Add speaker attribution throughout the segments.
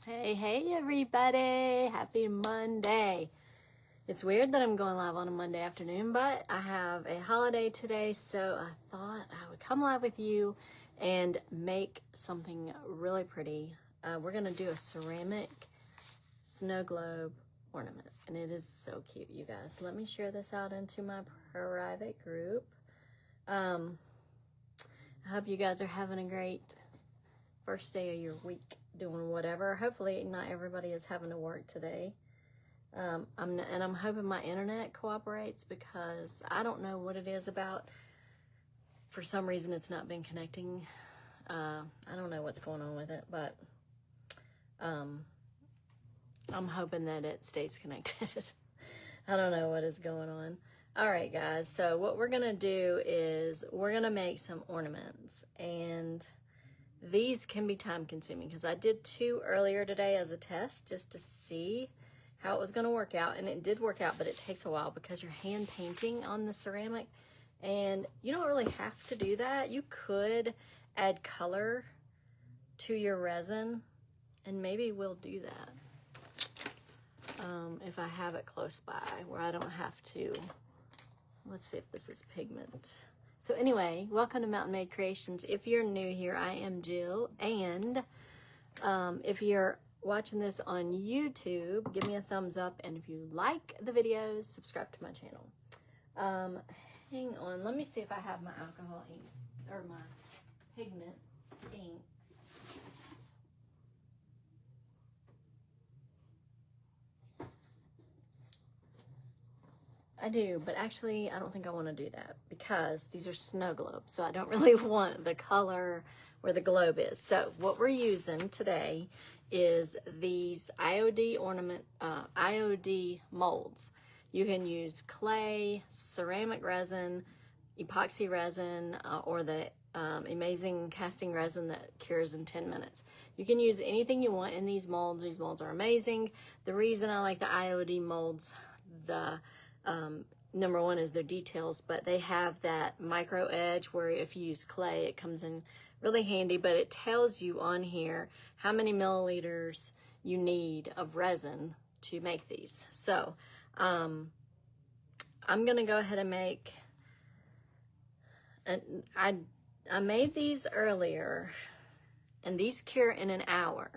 Speaker 1: Hey everybody, happy Monday. It's weird that I'm going live on a Monday afternoon, but I have a holiday today, so I thought I would come live with you and make something really pretty. We're gonna do a ceramic snow globe ornament, and it is so cute, you guys. Let me share this out into my private group. I hope you guys are having a great first day of your week, doing whatever. Hopefully not everybody is having to work today. I'm hoping my internet cooperates, because I don't know what it is about. For some reason it's not been connecting. I don't know what's going on with it, but I'm hoping that it stays connected. I don't know what is going on. All right, guys, so what we're gonna do is we're gonna make some ornaments, and these can be time consuming because I did 2 earlier today as a test just to see how it was going to work out, and it did work out, but it takes a while because you're hand painting on the ceramic, and you don't really have to do that. You could add color to your resin, and maybe we'll do that if I have it close by where I don't have to. Let's see if this is pigment. So anyway, welcome to Mountain Made Creations. If you're new here, I am Jill, and if you're watching this on YouTube, give me a thumbs up, and if you like the videos, subscribe to my channel. Hang on, let me see if I have my alcohol inks, or my pigment inks. I do, but actually I don't think I want to do that because these are snow globes, so I don't really want the color where the globe is. So what we're using today is these IOD IOD molds. You can use clay, ceramic resin, epoxy resin, or the amazing casting resin that cures in 10 minutes. You can use anything you want in these molds. These molds are amazing. The reason I like the IOD molds, number one is their details, but they have that micro edge where if you use clay, it comes in really handy, but it tells you on here how many milliliters you need of resin to make these. So I'm gonna go ahead and make, I made these earlier, and these cure in an hour.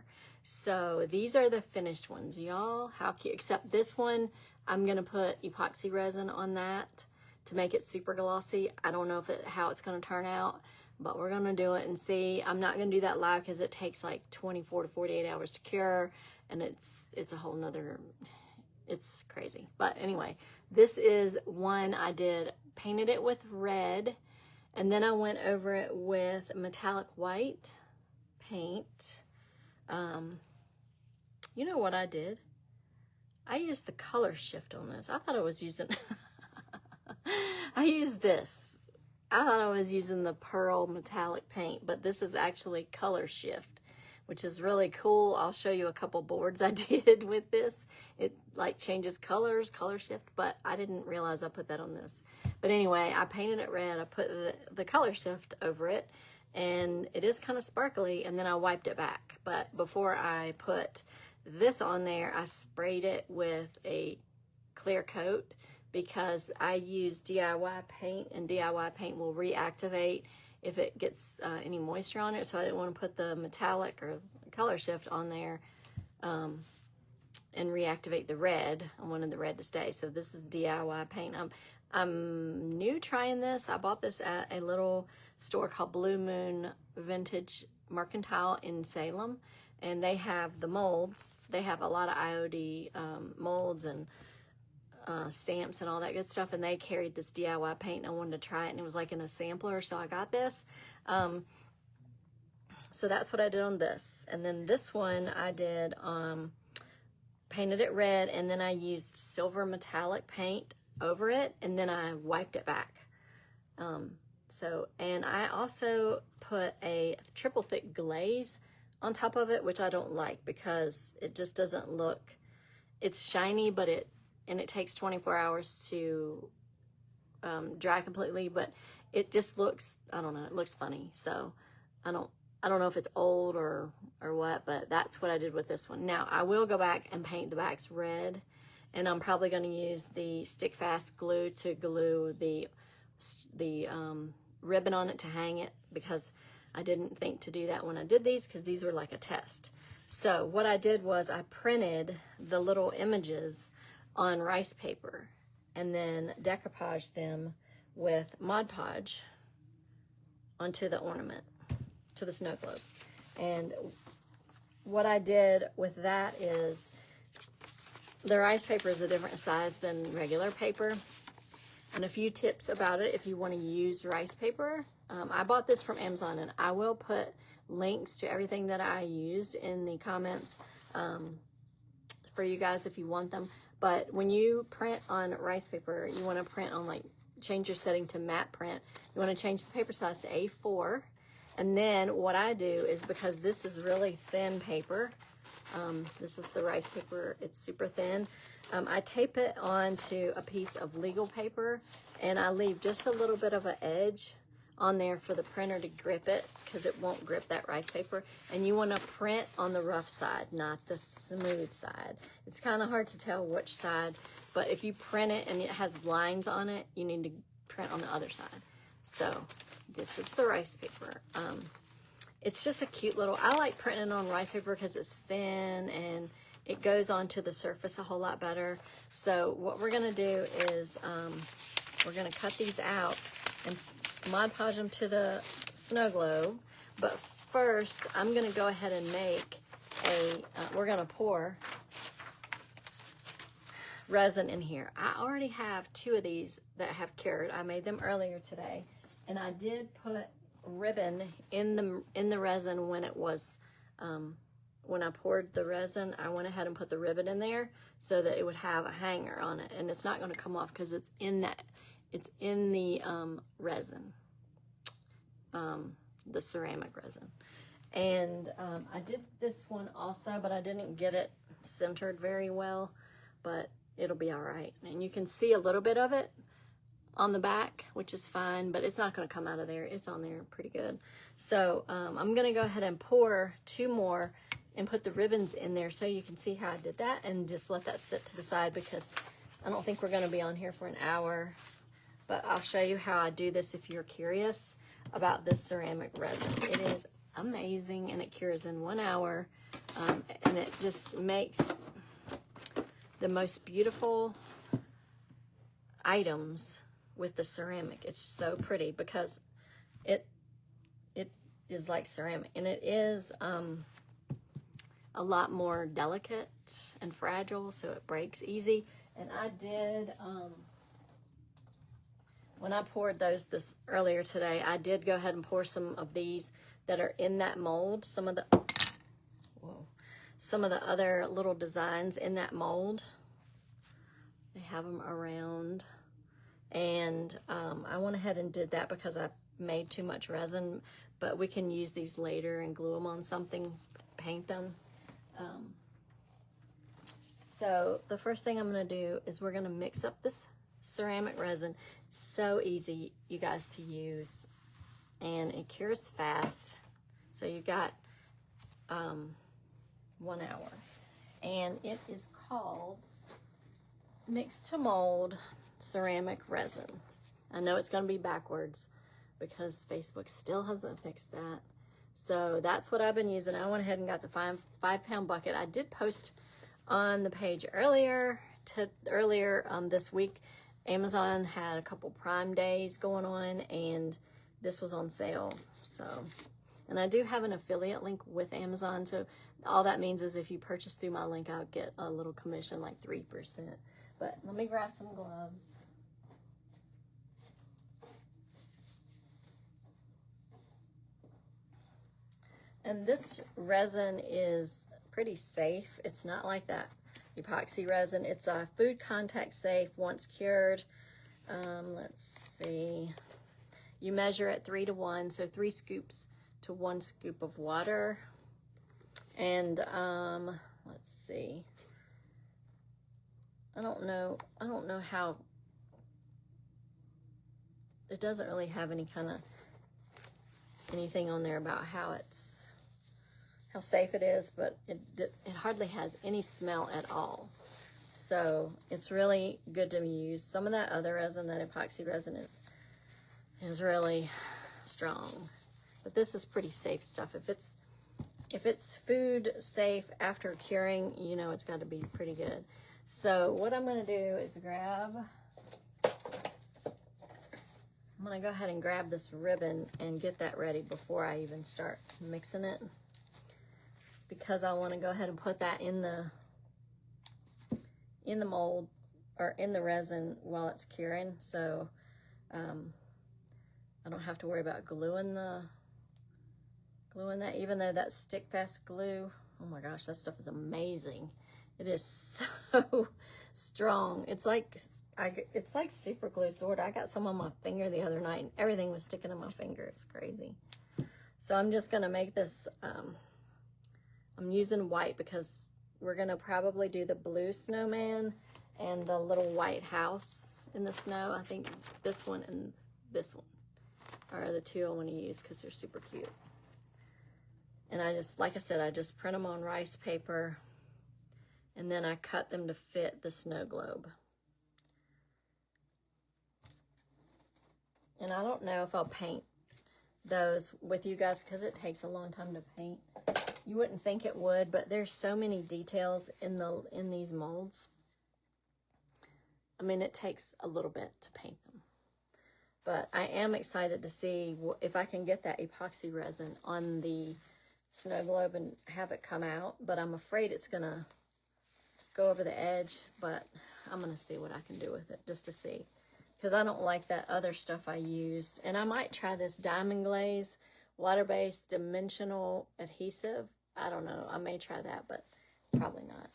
Speaker 1: So these are the finished ones, y'all. How cute. Except this one, I'm gonna put epoxy resin on that to make it super glossy. I don't know how it's gonna turn out, but we're gonna do it and see. I'm not gonna do that live because it takes like 24 to 48 hours to cure, and it's a whole nother, it's crazy. But anyway, this is one I did, painted it with red, and then I went over it with metallic white paint. You know what I did? I used the color shift on this. I thought I was using, I used this. I thought I was using the pearl metallic paint, but this is actually color shift, which is really cool. I'll show you a couple boards I did with this. It like changes colors, color shift, but I didn't realize I put that on this. But anyway, I painted it red. I put the color shift over it, and it is kind of sparkly, and then I wiped it back. But before I put this on there, I sprayed it with a clear coat because I use DIY paint, and DIY paint will reactivate if it gets any moisture on it. So I didn't want to put the metallic or color shift on there and reactivate the red. I wanted the red to stay. So this is DIY paint. I'm new trying this. I bought this at a little store called Blue Moon Vintage Mercantile in Salem, and they have the molds. They have a lot of IOD molds and stamps and all that good stuff, and they carried this DIY paint, and I wanted to try it, and it was like in a sampler, so I got this. So that's what I did on this. And then this one I did, painted it red, and then I used silver metallic paint over it, and then I wiped it back. And I also put a triple thick glaze on top of it, which I don't like because it just doesn't look, it's shiny, but it takes 24 hours to dry completely, but it just looks, I don't know, it looks funny. So I don't I don't know if it's old or what, but that's what I did with this one. Now, I will go back and paint the backs red, and I'm probably going to use the stick fast glue to glue the ribbon on it to hang it, because I didn't think to do that when I did these, because these were like a test. So what I did was I printed the little images on rice paper and then decoupaged them with Mod Podge onto the ornament, to the snow globe. And what I did with that is, the rice paper is a different size than regular paper. And a few tips about it if you want to use rice paper. I bought this from Amazon, and I will put links to everything that I used in the comments for you guys if you want them. But when you print on rice paper, you want to print on, like, change your setting to matte print. You want to change the paper size to A4. And then what I do is, because this is really thin paper, this is the rice paper, it's super thin, I tape it onto a piece of legal paper, and I leave just a little bit of an edge on there for the printer to grip it, because it won't grip that rice paper. And you want to print on the rough side, not the smooth side. It's kind of hard to tell which side, but if you print it and it has lines on it, you need to print on the other side. So this is the rice paper. It's just a cute little, I like printing on rice paper because it's thin and it goes onto the surface a whole lot better. So what we're gonna do is we're gonna cut these out and Mod Podge them to the snow globe. But first, I'm gonna go ahead and make we're gonna pour resin in here. I already have 2 of these that have cured. I made them earlier today, and I did put ribbon in the resin when it was when I poured the resin. I went ahead and put the ribbon in there so that it would have a hanger on it, and it's not going to come off because it's in the resin, the ceramic resin. And I did this one also, but I didn't get it centered very well, but it'll be all right. And you can see a little bit of it on the back, which is fine, but it's not going to come out of there. It's on there pretty good. So I'm going to go ahead and pour 2 more and put the ribbons in there so you can see how I did that, and just let that sit to the side, because I don't think we're going to be on here for an hour. But I'll show you how I do this if you're curious about this ceramic resin. It is amazing, and it cures in 1 hour, and it just makes the most beautiful items with the ceramic. It's so pretty because it is like ceramic, and it is a lot more delicate and fragile, so it breaks easy. And I did when I poured those earlier today, I did go ahead and pour some of these that are in that mold. Some of the other little designs in that mold, they have them around. And I went ahead and did that because I made too much resin, but we can use these later and glue them on something, paint them. So the first thing I'm going to do is we're going to mix up this ceramic resin. It's so easy, you guys, to use, and it cures fast. So you got 1 hour, and it is called Mix to Mold Ceramic Resin. I know it's going to be backwards because Facebook still hasn't fixed that. So that's what I've been using. I went ahead and got the 5-pound bucket. I did post on the page earlier this week. Amazon had a couple Prime Days going on, and this was on sale. So, and I do have an affiliate link with Amazon. So all that means is if you purchase through my link, I'll get a little commission, like 3%. But let me grab some gloves. And this resin is pretty safe. It's not like that epoxy resin. It's a food contact safe once cured. Let's see. You measure it 3 to 1, so 3 scoops to 1 scoop of water. And let's see. I don't know how. It doesn't really have any kind of anything on there about how safe it is, but it hardly has any smell at all. So it's really good to use. Some of that other resin, that epoxy resin, is really strong, but this is pretty safe stuff. If it's food safe after curing, you know it's got to be pretty good. So what I'm going to do is I'm going to go ahead and grab this ribbon and get that ready before I even start mixing it, because I want to go ahead and put that in the mold or in the resin while it's curing, so I don't have to worry about gluing that, even though that's stick fast glue. Oh my gosh, that stuff is amazing. It is so strong. It's like super glue, sort of. I got some on my finger the other night and everything was sticking in my finger. It's crazy. So I'm just gonna make this, I'm using white because we're gonna probably do the blue snowman and the little white house in the snow. I think this one and this one are the two I want to use because they're super cute. And I just, like I said, I just print them on rice paper and then I cut them to fit the snow globe. And I don't know if I'll paint those with you guys because it takes a long time to paint. You wouldn't think it would, but there's so many details in these molds. I mean, it takes a little bit to paint them. But I am excited to see if I can get that epoxy resin on the snow globe and have it come out. But I'm afraid it's going to go over the edge. But I'm going to see what I can do with it just to see. Because I don't like that other stuff I used. And I might try this Diamond Glaze water-based dimensional adhesive. I don't know. I may try that, but probably not.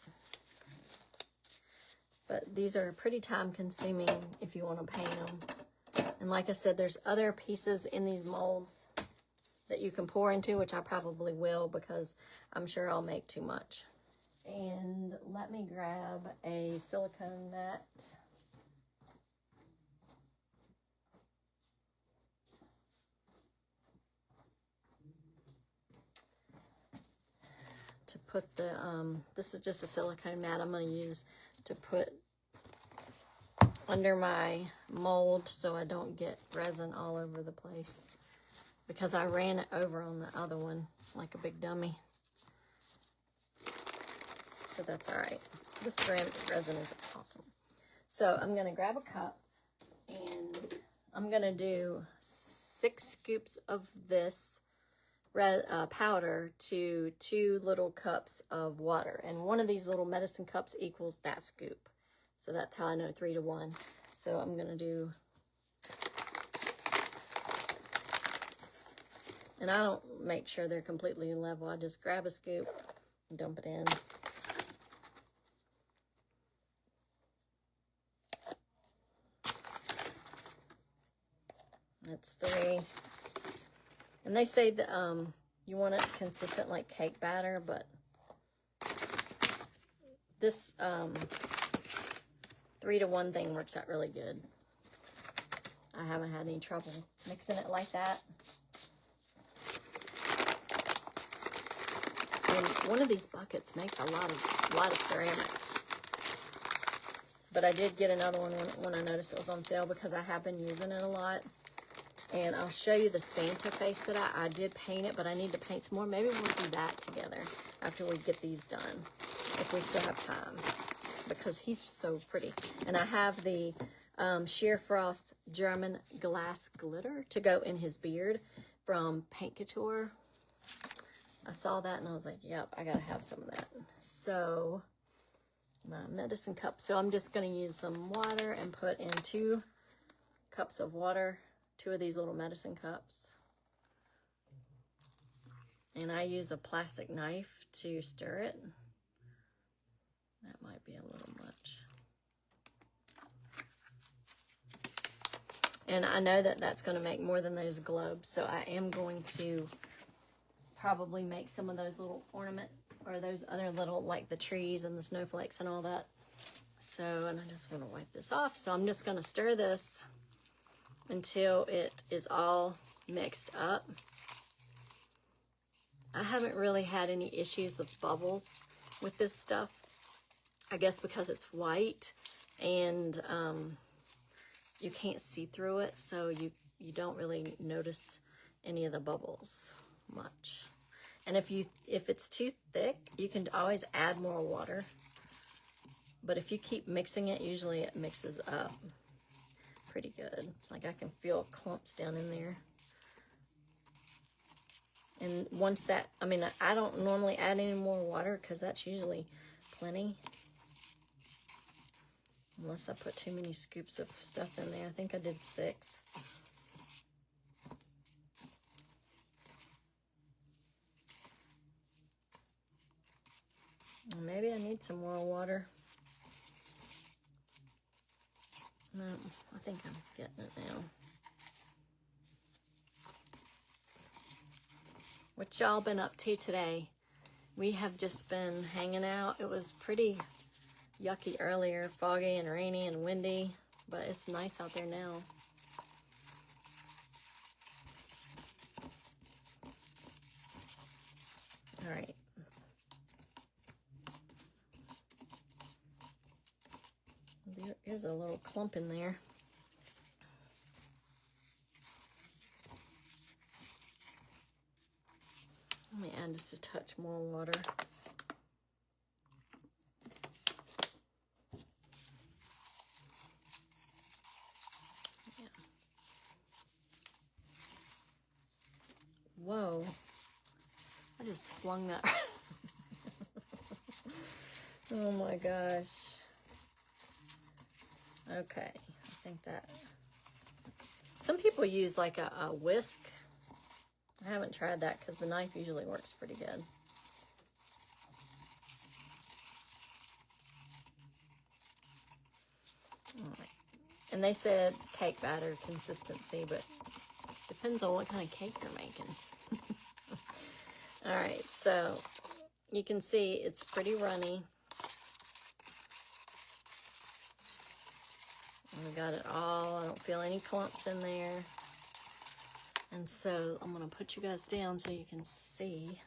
Speaker 1: But these are pretty time-consuming if you want to paint them. And like I said, there's other pieces in these molds that you can pour into, which I probably will because I'm sure I'll make too much. And let me grab a silicone mat. To put the, this is just a silicone mat I'm going to use to put under my mold so I don't get resin all over the place, because I ran it over on the other one like a big dummy. But that's all right. This ceramic resin is awesome. So I'm going to grab a cup and I'm going to do 6 scoops of this powder to 2 little cups of water. And one of these little medicine cups equals that scoop. So that's how I know 3 to 1. So I'm going to do, and I don't make sure they're completely level. I just grab a scoop and dump it in. That's 3. And they say that you want it consistent like cake batter, but this 3 to 1 thing works out really good. I haven't had any trouble mixing it like that. And one of these buckets makes a lot of ceramic. But I did get another one when I noticed it was on sale because I have been using it a lot. And I'll show you the Santa face that I did paint it, but I need to paint some more. Maybe we'll do that together after we get these done, if we still have time, because he's so pretty. And I have the Sheer Frost German glass glitter to go in his beard from Paint Couture. I saw that and I was like, yep, I gotta have some of that. So my medicine cup. So I'm just gonna use some water and put in 2 cups of water, 2 of these little medicine cups. And I use a plastic knife to stir it. That might be a little much. And I know that that's going to make more than those globes, so I am going to probably make some of those little ornament, or those other little, like the trees and the snowflakes and all that. So, and I just want to wipe this off. So I'm just going to stir this until it is all mixed up. I haven't really had any issues with bubbles with this stuff. I guess because it's white and you can't see through it, so you don't really notice any of the bubbles much. And if it's too thick, you can always add more water. But if you keep mixing it, usually it mixes up pretty good. Like I can feel clumps down in there. And once that, I mean, I don't normally add any more water because that's usually plenty. Unless I put too many scoops of stuff in there. I think I did 6. Maybe I need some more water. No, I think I'm getting it now. What y'all been up to today? We have just been hanging out. It was pretty yucky earlier, foggy and rainy and windy, but it's nice out there now. All right. There is a little clump in there. Let me add just a touch more water. Yeah. Whoa. I just flung that. Oh my gosh. Okay, I think that. Some people use like a whisk. I haven't tried that because the knife usually works pretty good. All right. And they said cake batter consistency, but depends on what kind of cake you're making. All right, so you can see it's pretty runny. We got it all. I don't feel any clumps in there. And so I'm going to put you guys down so you can see.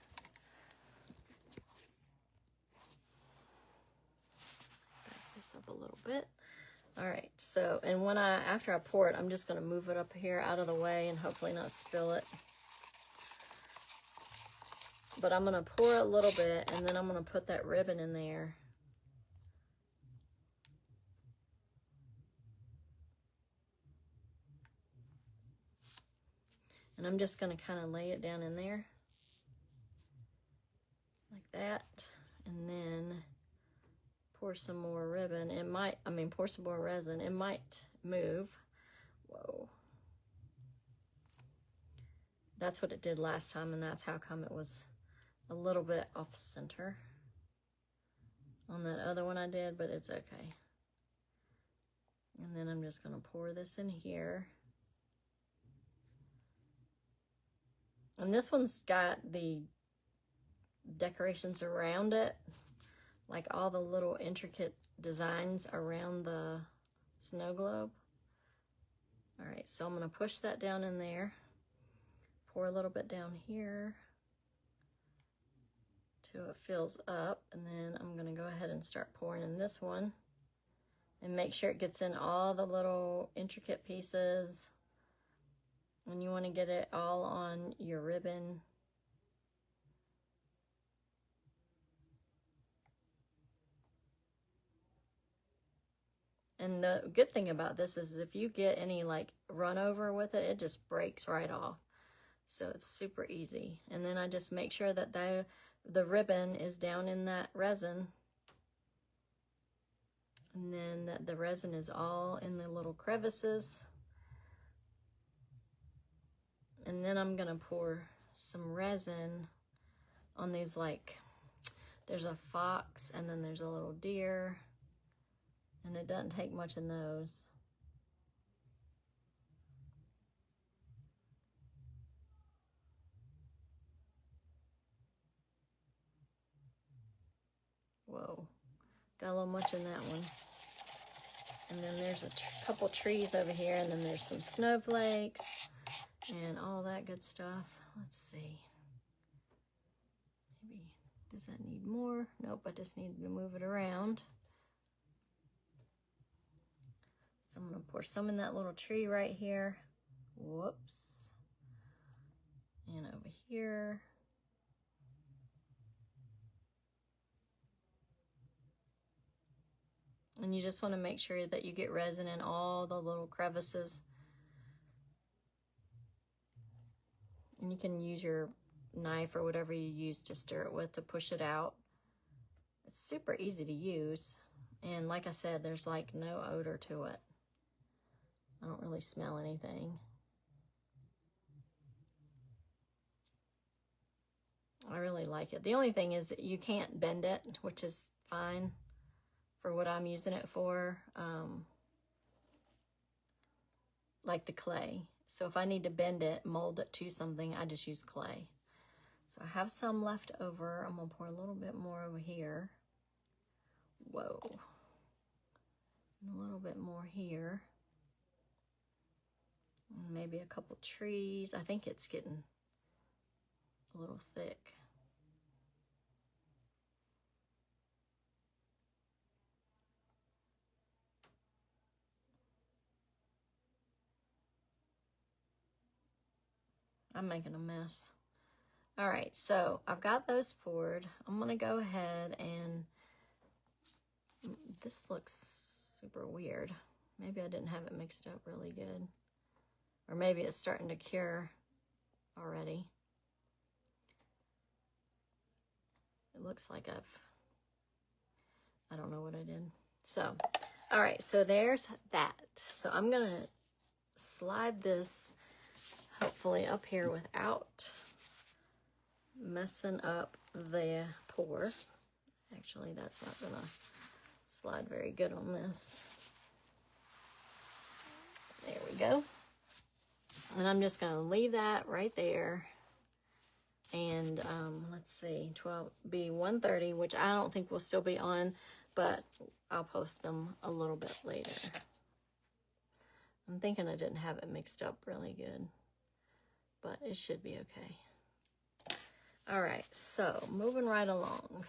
Speaker 1: Back this up a little bit. All right, so, and after I pour it, I'm just going to move it up here out of the way and hopefully not spill it. But I'm going to pour a little bit and then I'm going to put that ribbon in there. And I'm just going to kind of lay it down in there like that, and then pour some more ribbon. It might, pour some more resin. It might move. Whoa. That's what it did last time, and that's how come it was a little bit off center on that other one I did, but it's okay. And then I'm just going to pour this in here. And this one's got the decorations around it, like all the little intricate designs around the snow globe. All right, so I'm going to push that down in there, pour a little bit down here till it fills up, and then I'm going to go ahead and start pouring in this one and make sure it gets in all the little intricate pieces. And you want to get it all on your ribbon. And the good thing about this is if you get any like run over with it, it just breaks right off. So it's super easy. And then I just make sure that the ribbon is down in that resin. And then that the resin is all in the little crevices. And then I'm gonna pour some resin on these, like, there's a fox and then there's a little deer, and it doesn't take much in those. Whoa, got a little much in that one. And then there's a couple trees over here, and then there's some snowflakes and all that good stuff. Let's see. Does that need more? Nope, I just needed to move it around. So I'm gonna pour some in that little tree right here. Whoops. And over here. And you just want to make sure that you get resin in all the little crevices. And you can use your knife or whatever you use to stir it with to push it out. It's super easy to use. And like I said, there's like no odor to it. I don't really smell anything. I really like it. The only thing is you can't bend it, which is fine for what I'm using it for, like the clay. So if I need to bend it, mold it to something, I just use clay. So I have some left over. I'm gonna pour a little bit more over here. Whoa. And a little bit more here. And maybe a couple trees. I think it's getting a little thick. I'm making a mess. All right, so I've got those poured. I'm gonna go ahead and, this looks super weird. Maybe I didn't have it mixed up really good. Or maybe it's starting to cure already. It looks like I don't know what I did. So, all right, so there's that. So I'm gonna slide this hopefully up here without messing up the pour. Actually, that's not gonna slide very good on this. There we go. And I'm just gonna leave that right there. And let's see, 12 be 1:30, which I don't think will still be on, but I'll post them a little bit later. I'm thinking I didn't have it mixed up really good, but it should be okay. All right, so moving right along.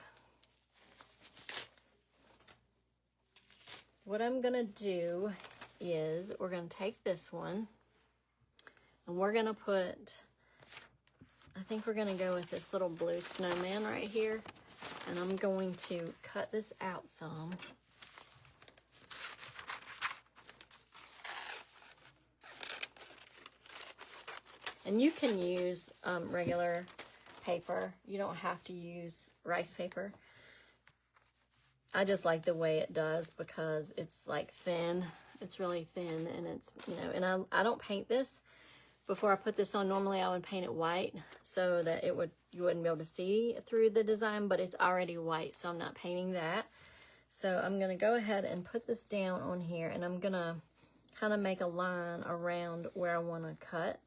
Speaker 1: What I'm gonna do is we're gonna take this one and we're gonna put, I think we're gonna go with this little blue snowman right here. And I'm going to cut this out some. And you can use regular paper. You don't have to use rice paper. I just like the way it does because it's like thin. It's really thin and it's, you know, and I don't paint this. Before I put this on, normally I would paint it white so that you wouldn't be able to see through the design, but it's already white, so I'm not painting that. So I'm gonna go ahead and put this down on here, and I'm gonna kind of make a line around where I wanna cut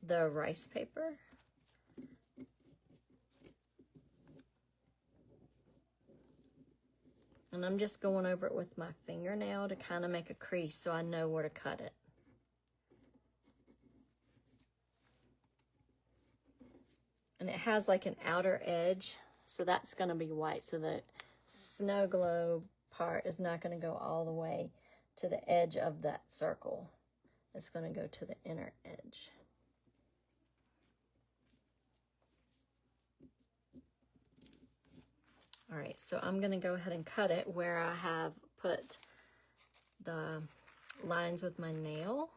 Speaker 1: the rice paper. And I'm just going over it with my fingernail to kind of make a crease so I know where to cut it. And it has like an outer edge, so that's going to be white. So the snow globe part is not going to go all the way to the edge of that circle. It's going to go to the inner edge. All right, so I'm going to go ahead and cut it where I have put the lines with my nail.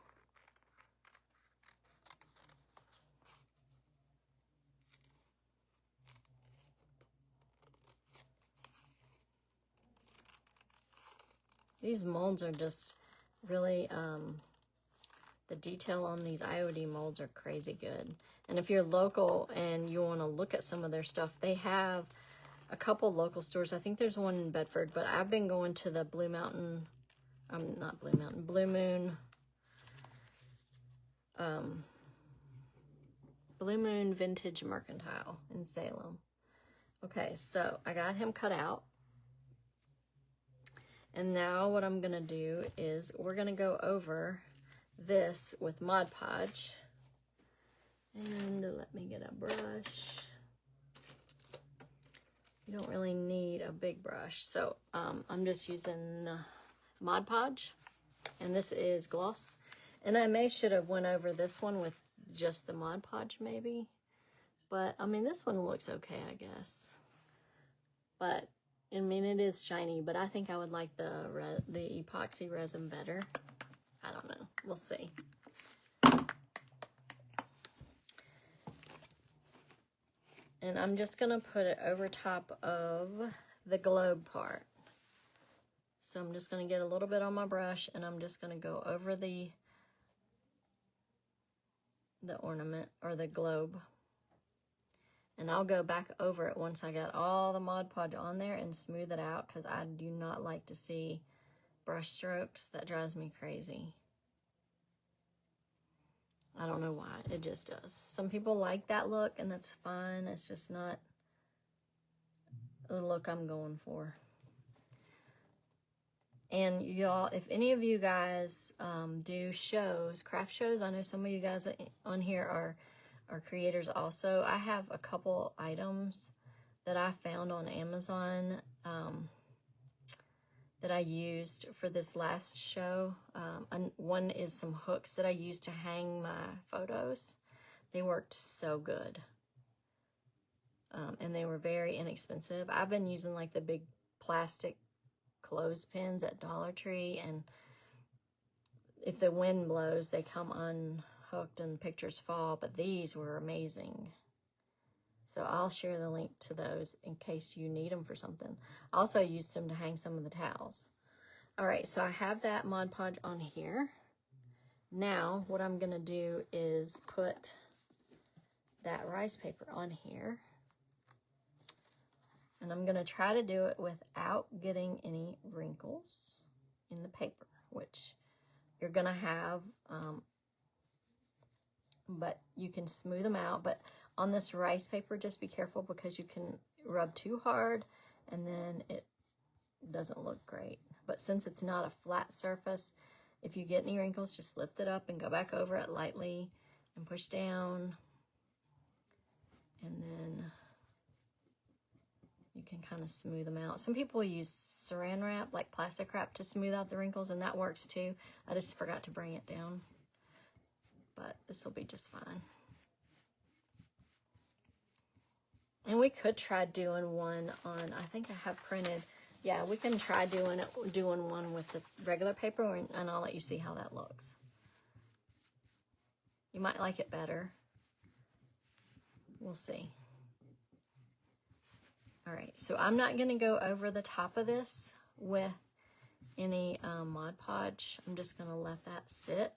Speaker 1: These molds are just really, the detail on these IOD molds are crazy good. And if you're local and you want to look at some of their stuff, they have a couple local stores. I think there's one in Bedford, but I've been going to the Blue Moon Blue Moon Vintage Mercantile in Salem. Okay, so I got him cut out. And now what I'm gonna do is we're gonna go over this with Mod Podge. And let me get a brush. you don't really need a big brush. So I'm just using Mod Podge, and this is gloss. And I should have went over this one with just the Mod Podge maybe. But I mean, this one looks okay, I guess. But I mean, it is shiny, but I think I would like the epoxy resin better. I don't know. We'll see. And I'm just going to put it over top of the globe part. So I'm just going to get a little bit on my brush, and I'm just going to go over the ornament or the globe. And I'll go back over it once I got all the Mod Podge on there and smooth it out, because I do not like to see brush strokes. That drives me crazy. I don't know why. It just does. Some people like that look, and that's fine. It's just not the look I'm going for. And y'all, if any of you guys do shows, craft shows, I know some of you guys on here are creators also. I have a couple items that I found on Amazon that I used for this last show. And one is some hooks that I used to hang my photos. They worked so good. And they were very inexpensive. I've been using like the big plastic clothespins at Dollar Tree, and if the wind blows, they come unhooked and pictures fall, but these were amazing. So I'll share the link to those in case you need them for something. I also used them to hang some of the towels. All right, so I have that Mod Podge on here. Now, what I'm gonna do is put that rice paper on here. And I'm gonna try to do it without getting any wrinkles in the paper, which you're gonna have, but you can smooth them out. But on this rice paper, just be careful, because you can rub too hard and then it doesn't look great. But since it's not a flat surface, if you get any wrinkles, just lift it up and go back over it lightly and push down. And then you can kind of smooth them out. Some people use saran wrap, like plastic wrap, to smooth out the wrinkles, and that works too. I just forgot to bring it down. But this will be just fine. And we could try doing one on, I think I have printed. Yeah, we can try doing one with the regular paper, and I'll let you see how that looks. You might like it better. We'll see. All right, so I'm not going to go over the top of this with any Mod Podge. I'm just going to let that sit.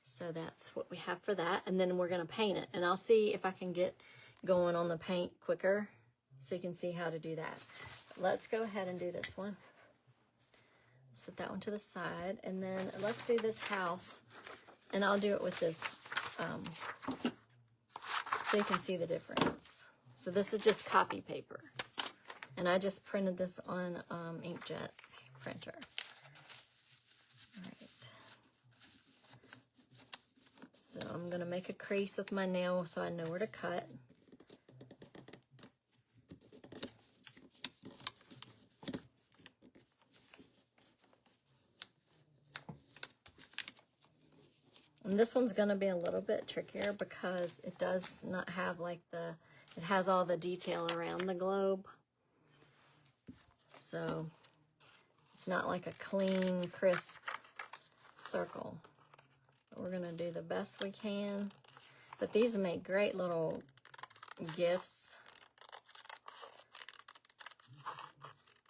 Speaker 1: So that's what we have for that. And then we're going to paint it. And I'll see if I can get going on the paint quicker so you can see how to do that. Let's go ahead and do this one. Set that one to the side. And then let's do this house. And I'll do it with this so you can see the difference. So this is just copy paper. And I just printed this on inkjet printer. All right. So I'm going to make a crease with my nail so I know where to cut. And this one's going to be a little bit trickier because it does not have like it has all the detail around the globe. So it's not like a clean, crisp circle. But we're going to do the best we can. But these make great little gifts.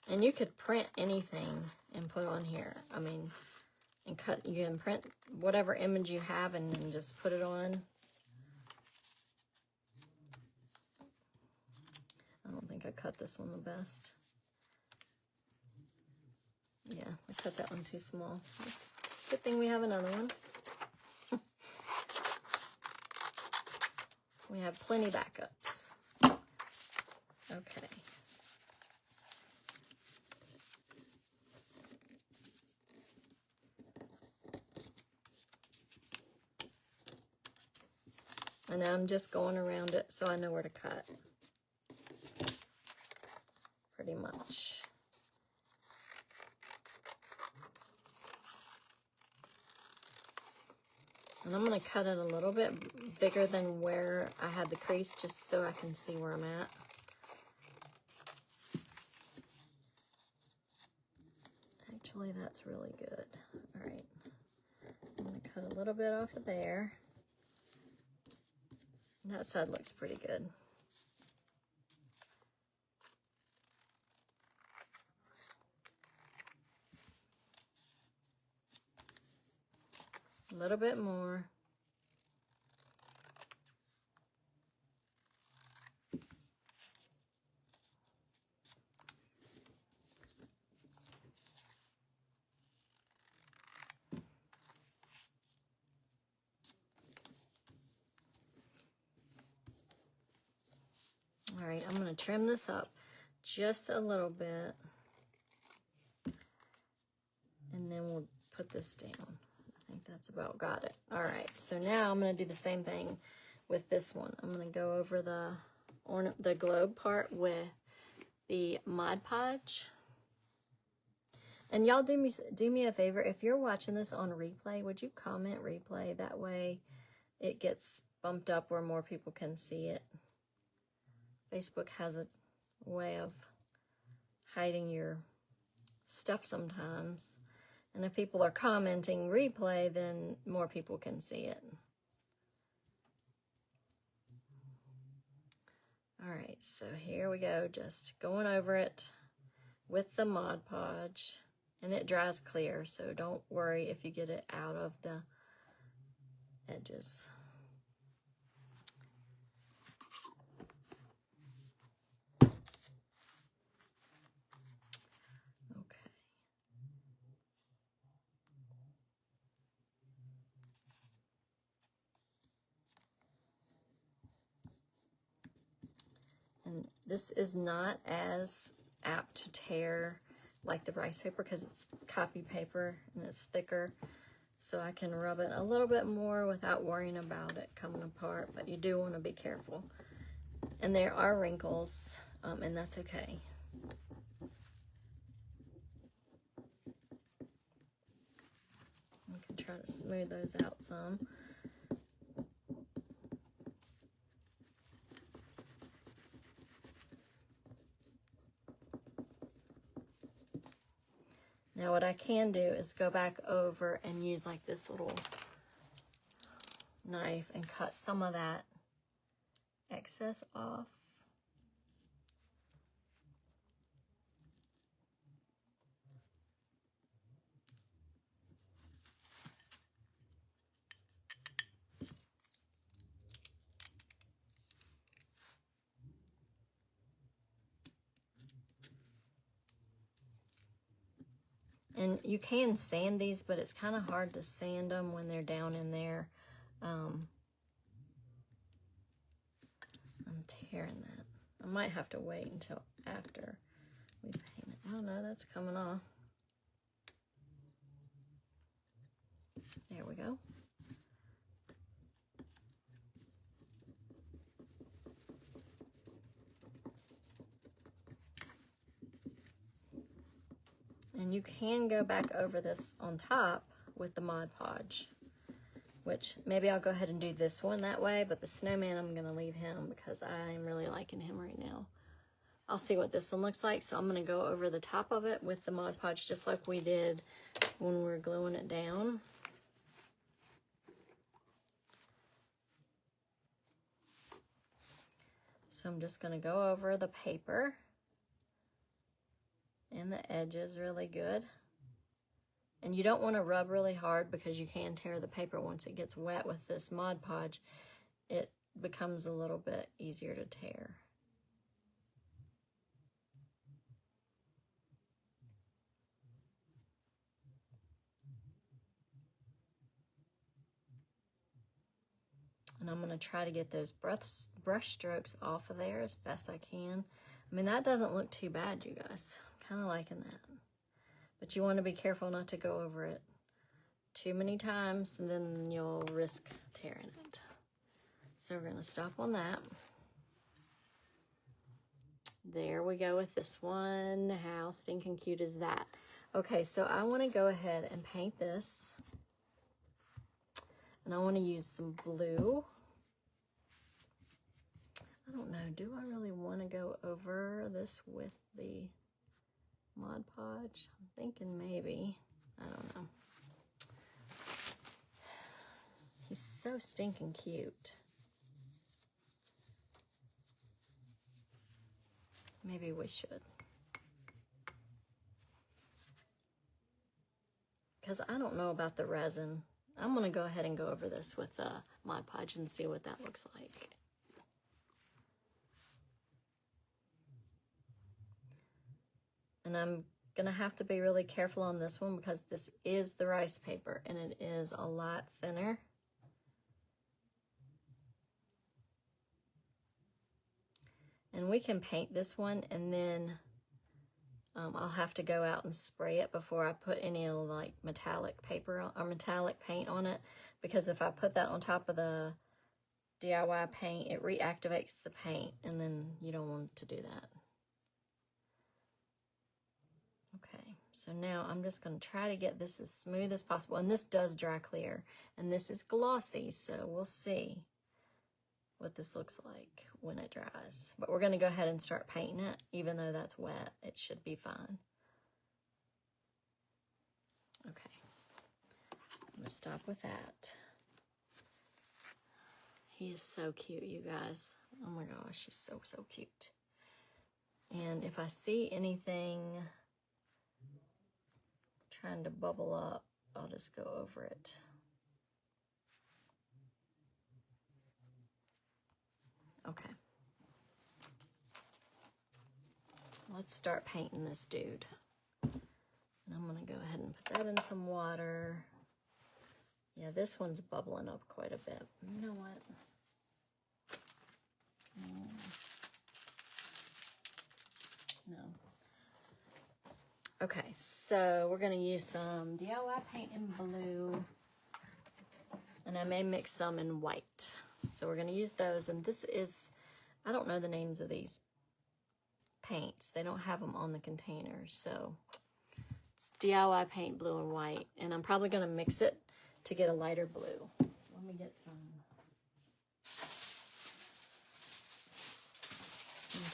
Speaker 1: And you could print anything and put on here. I mean, and you can print whatever image you have and then just put it on. I don't think I cut this one the best. Yeah, I cut that one too small. It's a good thing we have another one. We have plenty backups. Okay. And now I'm just going around it so I know where to cut. pretty much. And I'm going to cut it a little bit bigger than where I had the crease, just so I can see where I'm at. Actually, that's really good. All right. I'm going to cut a little bit off of there. That side looks pretty good. A little bit more. All right, I'm going to trim this up just a little bit. And then we'll put this down. I think that's about got it. All right, so now I'm going to do the same thing with this one. I'm going to go over the globe part with the Mod Podge. And y'all do me a favor, if you're watching this on replay, would you comment replay? That way it gets bumped up where more people can see it. Facebook has a way of hiding your stuff sometimes. And if people are commenting replay, then more people can see it. All right, so here we go, just going over it with the Mod Podge. And it dries clear, so don't worry if you get it out of the edges. And this is not as apt to tear like the rice paper because it's copy paper and it's thicker. So I can rub it a little bit more without worrying about it coming apart, but you do want to be careful. And there are wrinkles, and that's okay. We can try to smooth those out some. Now what I can do is go back over and use like this little knife and cut some of that excess off. And you can sand these, but it's kind of hard to sand them when they're down in there. I'm tearing that. I might have to wait until after we paint it. Oh no, that's coming off. There we go. And you can go back over this on top with the Mod Podge, which maybe I'll go ahead and do this one that way, but the snowman, I'm going to leave him because I'm really liking him right now. I'll see what this one looks like, so I'm going to go over the top of it with the Mod Podge just like we did when we were gluing it down. So I'm just going to go over the paper and the edges really good. And you don't want to rub really hard because you can tear the paper once it gets wet with this Mod Podge. It becomes a little bit easier to tear. And I'm going to try to get those brush strokes off of there as best I can. I mean, that doesn't look too bad, you guys. I'm kind of liking that. But you want to be careful not to go over it too many times, and then you'll risk tearing it. So we're going to stop on that. There we go with this one. How stinking cute is that? Okay, so I want to go ahead and paint this. And I want to use some blue. I don't know, do I really want to go over this with the Mod Podge? I'm thinking maybe. I don't know. He's so stinking cute. Maybe we should. Because I don't know about the resin. I'm going to go ahead and go over this with Mod Podge and see what that looks like. And I'm going to have to be really careful on this one because this is the rice paper and it is a lot thinner. And we can paint this one and then I'll have to go out and spray it before I put any like metallic paper on, or metallic paint on it, because if I put that on top of the DIY paint, it reactivates the paint and then you don't want to do that. Okay, so now I'm just going to try to get this as smooth as possible, and this does dry clear and this is glossy, so we'll see what this looks like when it dries. But we're going to go ahead and start painting it. Even though that's wet, it should be fine. Okay, I'm going to stop with that. He is so cute, you guys. Oh my gosh, he's so, so cute. And if I see anything trying to bubble up, I'll just go over it. Okay. Let's start painting this dude. And I'm going to go ahead and put that in some water. Yeah, this one's bubbling up quite a bit. You know what? No. Okay, so we're going to use some DIY paint in blue. And I may mix some in white. So we're going to use those. And this is, I don't know the names of these paints. They don't have them on the container. So it's DIY paint, blue and white. And I'm probably going to mix it to get a lighter blue. So let me get some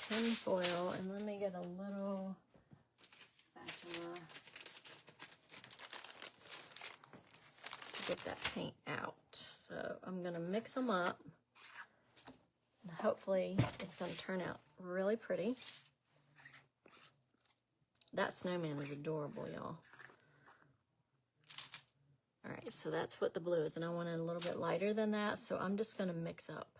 Speaker 1: tin foil, and let me get a little spatula to get that paint out. So I'm going to mix them up, and hopefully it's going to turn out really pretty. That snowman is adorable, y'all. All right, so that's what the blue is, and I want it a little bit lighter than that, so I'm just going to mix up.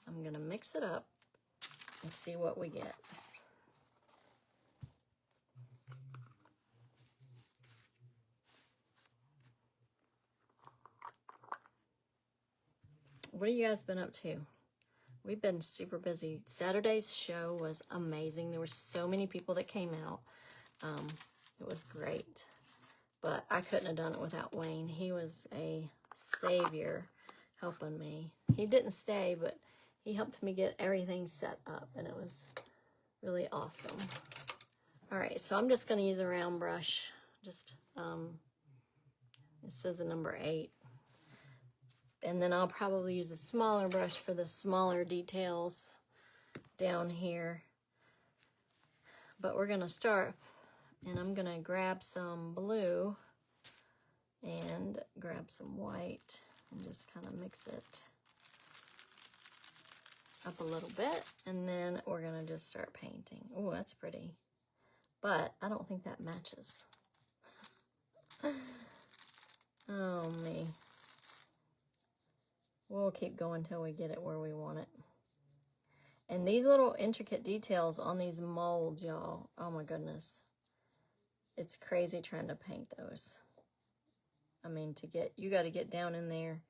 Speaker 1: I'm going to mix it up and see what we get. What have you guys been up to? We've been super busy. Saturday's show was amazing. There were so many people that came out. It was great. But I couldn't have done it without Wayne. He was a savior helping me. He didn't stay, but he helped me get everything set up, and it was really awesome. All right, so I'm just going to use a round brush. Just, it says a number 8. And then I'll probably use a smaller brush for the smaller details down here. But we're going to start, and I'm going to grab some blue and grab some white and just kind of mix it up a little bit, and then we're gonna just start painting. Oh, that's pretty, but I don't think that matches. Oh me. We'll keep going till we get it where we want it. And these little intricate details on these molds, y'all, oh my goodness, it's crazy trying to paint those. I mean, you got to get down in there.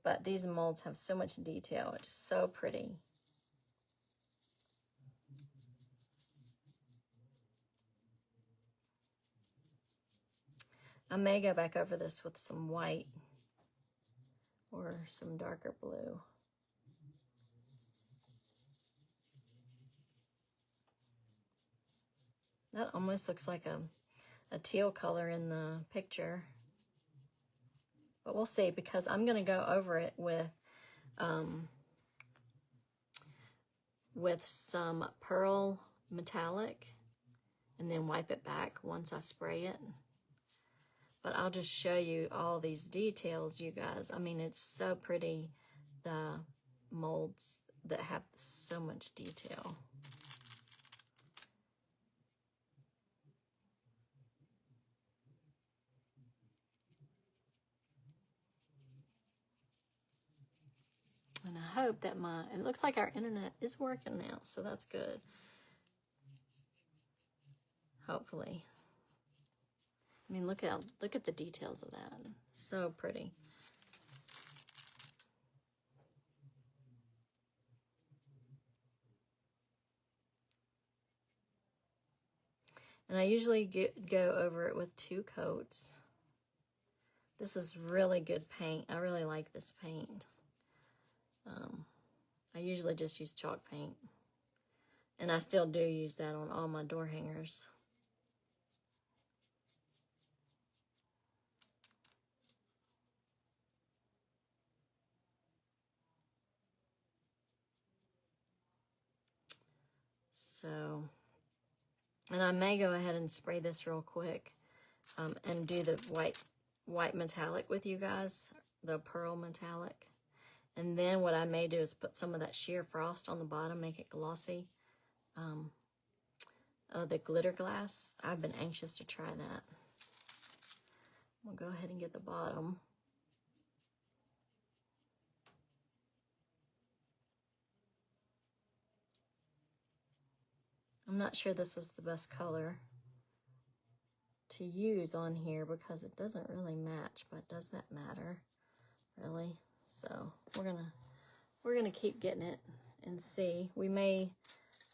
Speaker 1: But these molds have so much detail. It's so pretty. I may go back over this with some white or some darker blue. That almost looks like a teal color in the picture. But we'll see, because I'm going to go over it with some pearl metallic and then wipe it back once I spray it. But I'll just show you all these details, you guys. I mean, it's so pretty, the molds that have so much detail. And I hope that it looks like our internet is working now, so that's good. Hopefully. I mean, look at the details of that. So pretty. And I usually go over it with 2 coats. This is really good paint. I really like this paint. I usually just use chalk paint. And I still do use that on all my door hangers. So, and I may go ahead and spray this real quick and do the white metallic with you guys, the pearl metallic. And then what I may do is put some of that sheer frost on the bottom, make it glossy. The glitter glass, I've been anxious to try that. We'll go ahead and get the bottom. I'm not sure this was the best color to use on here because it doesn't really match, but does that matter, really? So we're gonna keep getting it and see. We may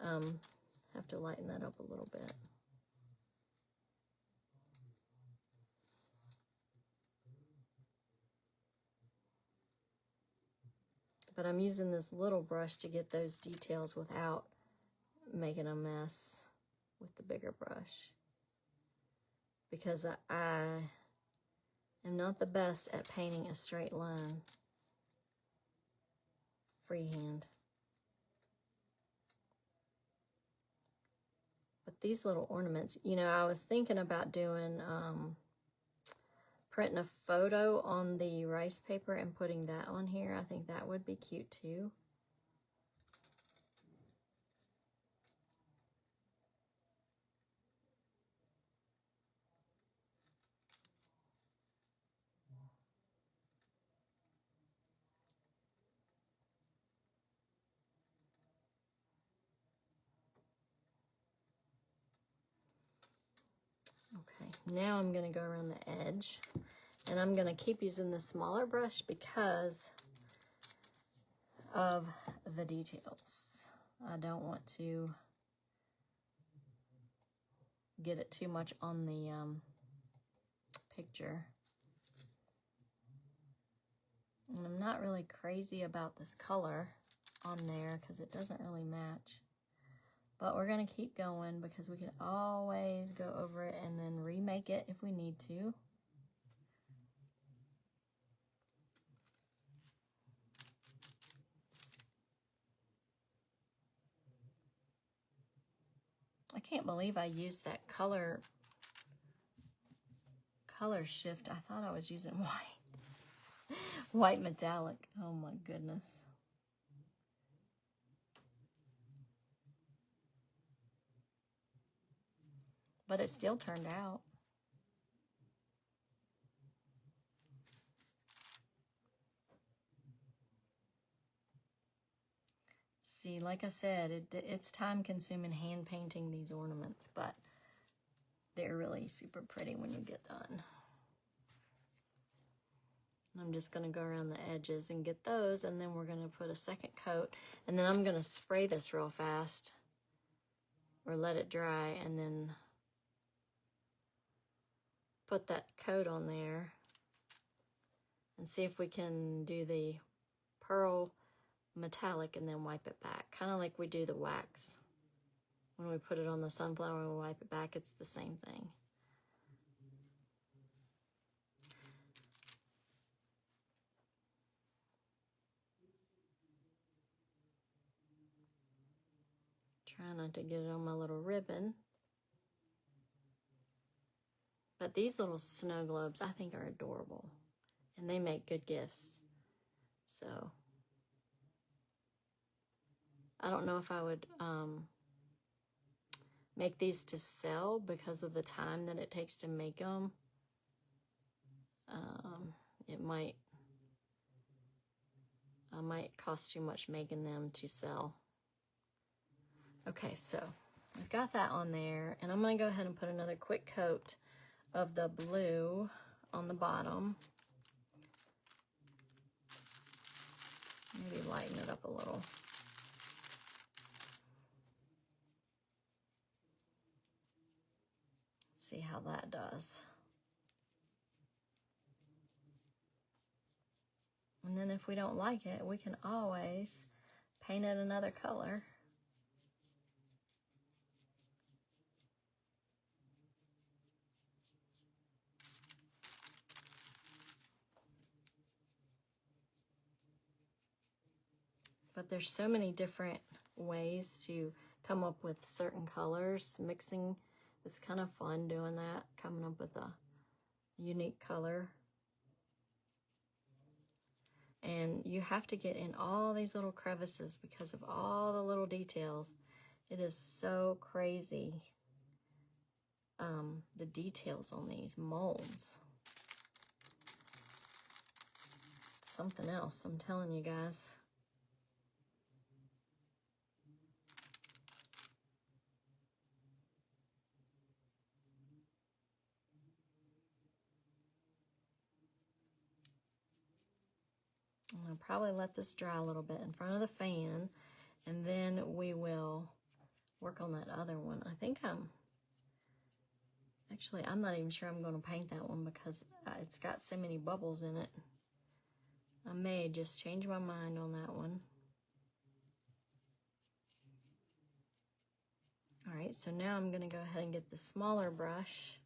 Speaker 1: have to lighten that up a little bit. But I'm using this little brush to get those details without making a mess with the bigger brush, because I am not the best at painting a straight line freehand. But these little ornaments, you know, I was thinking about doing printing a photo on the rice paper and putting that on here. I think that would be cute too. Okay, now I'm going to go around the edge, and I'm going to keep using the smaller brush because of the details. I don't want to get it too much on the picture. And I'm not really crazy about this color on there because it doesn't really match. But we're going to keep going because we can always go over it and then remake it if we need to. I can't believe I used that color shift. I thought I was using white metallic. Oh my goodness. But it still turned out. See, like I said, it's time consuming hand painting these ornaments, but they're really super pretty when you get done. I'm just going to go around the edges and get those, and then we're going to put a second coat, and then I'm going to spray this real fast or let it dry, and then put that coat on there and see if we can do the pearl metallic and then wipe it back, kind of like we do the wax. when we put it on the sunflower and we wipe it back, it's the same thing. Try not to get it on my little ribbon. But these little snow globes I think are adorable. And they make good gifts. So I don't know if I would make these to sell because of the time that it takes to make them. I might cost too much making them to sell. Okay, so I've got that on there, and I'm going to go ahead and put another quick coat of the blue on the bottom. Maybe lighten it up a little. See how that does. And then if we don't like it, we can always paint it another color. But there's so many different ways to come up with certain colors. Mixing, it's kind of fun doing that, coming up with a unique color. And you have to get in all these little crevices because of all the little details. It is so crazy, the details on these molds. It's something else, I'm telling you guys. I'll probably let this dry a little bit in front of the fan, and then we will work on that other one. I think I'm not even sure I'm going to paint that one because it's got so many bubbles in it. I may just change my mind on that one. All right, so now I'm going to go ahead and get the smaller brush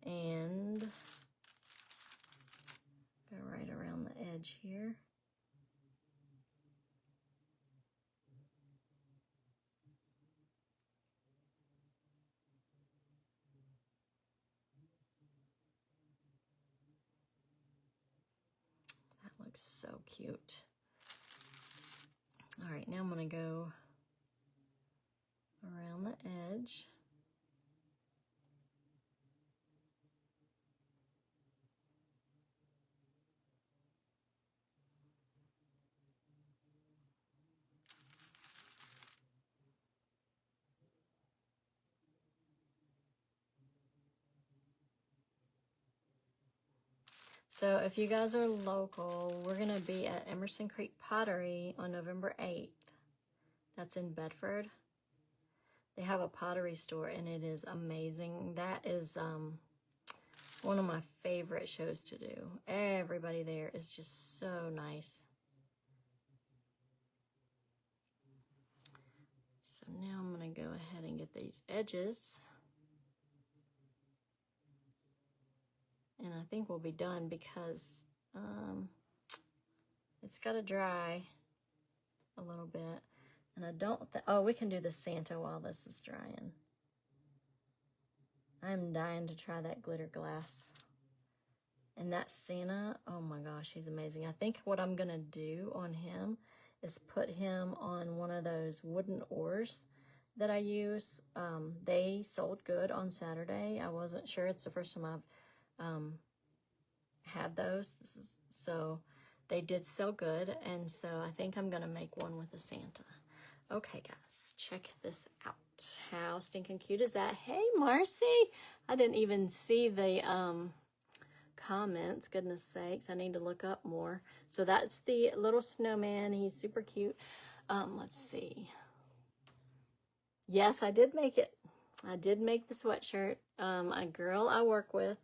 Speaker 1: and go right around the edge here. That looks so cute. All right, now I'm going to go around the edge. So if you guys are local, we're going to be at Emerson Creek Pottery on November 8th. That's in Bedford. They have a pottery store and it is amazing. That is one of my favorite shows to do. Everybody there is just so nice. So now I'm going to go ahead and get these edges. And I think we'll be done because it's got to dry a little bit. And I don't, oh, we can do the Santa while this is drying. I'm dying to try that glitter glass. And that Santa, oh my gosh, he's amazing. I think what I'm going to do on him is put him on one of those wooden oars that I use. They sold good on Saturday. I wasn't sure. It's the first time I've had those. So they did sell good, and so I think I'm gonna make one with a Santa. Okay guys, check this out. How stinking cute is that? Hey Marcy, I didn't even see the comments. Goodness sakes, I need to look up more. So that's the little snowman. He's super cute. Let's see. Yes, I did make it. I did make the sweatshirt. A girl I work with